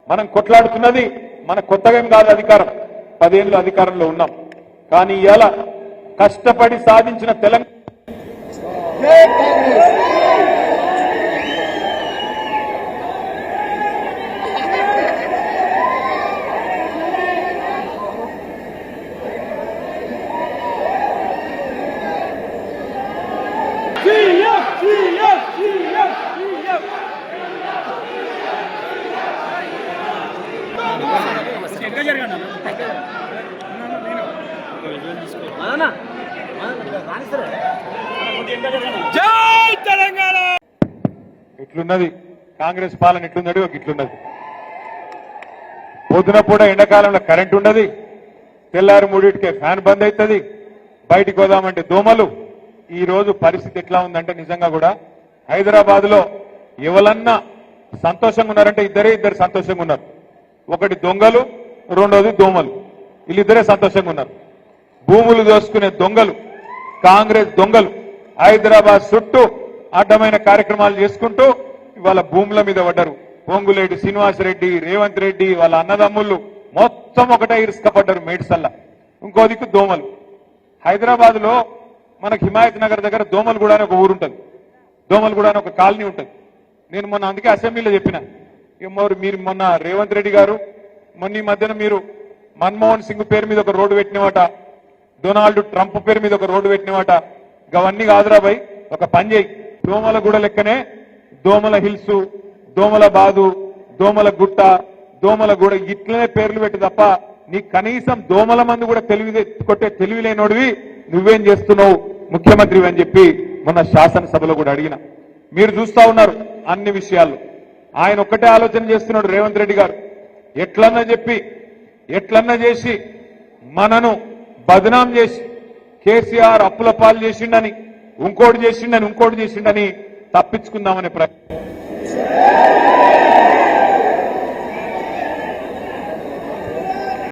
మనం కొట్లాడుతున్నది మన కొత్తగా ఏం కాదు అధికారం, 10 ఏళ్ళు అధికారంలో ఉన్నాం. కానీ ఇవాళ కష్టపడి సాధించిన తెలంగాణ ఇట్లున్నది కాంగ్రెస్ పాలన, ఎట్లున్నది ఒక ఇట్లున్నది. పొద్దున పూట ఎండాకాలంలో కరెంట్ ఉండదు, తెల్లారి 3టికే ఫ్యాన్ బంద్ అవుతుంది, బయటికి పోదామంటే దోమలు. ఈ రోజు పరిస్థితి ఎట్లా ఉందంటే నిజంగా కూడా హైదరాబాద్ లో ఎవరన్నా సంతోషంగా ఉన్నారంటే ఇద్దరు సంతోషంగా ఉన్నారు. ఒకటి దొంగలు, రెండోది దోమలు. వీళ్ళిద్దరే సంతోషంగా ఉన్నారు. భూములు దోసుకునే దొంగలు, కాంగ్రెస్ దొంగలు హైదరాబాద్ చుట్టూ అడ్డమైన కార్యక్రమాలు చేసుకుంటూ ఇవాళ భూముల మీద పడ్డారు. పొంగులేటి శ్రీనివాసరెడ్డి, రేవంత్ రెడ్డి వాళ్ళ అన్నదమ్ముళ్ళు మొత్తం ఒకటే ఇరుసుకపడ్డారు మేడ్సల్లా. ఇంకో దిక్కు దోమలు. హైదరాబాద్ లో మనకు హిమాయత్ నగర్ దగ్గర దోమలగూడ అని ఒక ఊరు ఉంటుంది, దోమలగూడ అని ఒక కాలనీ ఉంటుంది. నేను మొన్న అందుకే అసెంబ్లీలో చెప్పిన, మీరు మొన్న రేవంత్ రెడ్డి గారు మొన్న ఈ మధ్యన మీరు మన్మోహన్ సింగ్ పేరు మీద ఒక రోడ్డు పెట్టినవాట, డొనాల్డ్ ట్రంప్ పేరు మీద ఒక రోడ్డు పెట్టినవాట. అవన్నీ కాదురా భయ్, ఒక పని చేయి, దోమలగూడ లెక్కనే దోమల హిల్స్, దోమల బాదు, దోమల గుట్ట, దోమలగూడ ఇట్లనే పేర్లు పెట్టి తప్ప నీ కనీసం దోమల మందు కూడా కొట్టే తెలివి లేనోడివి నువ్వేం చేస్తున్నావు ముఖ్యమంత్రి అని చెప్పి మొన్న శాసనసభలో కూడా అడిగిన. మీరు చూస్తా ఉన్నారు అన్ని విషయాల్లో. ఆయన ఒక్కటే ఆలోచన చేస్తున్నాడు రేవంత్ రెడ్డి గారు, ఎట్లన్నా చేసి మనను బదనాం చేసి కేసీఆర్ అప్పుల పాలు చేసిండని, ఇంకోటి చేసిండని తప్పించుకుందామనే ప్రయత్నం.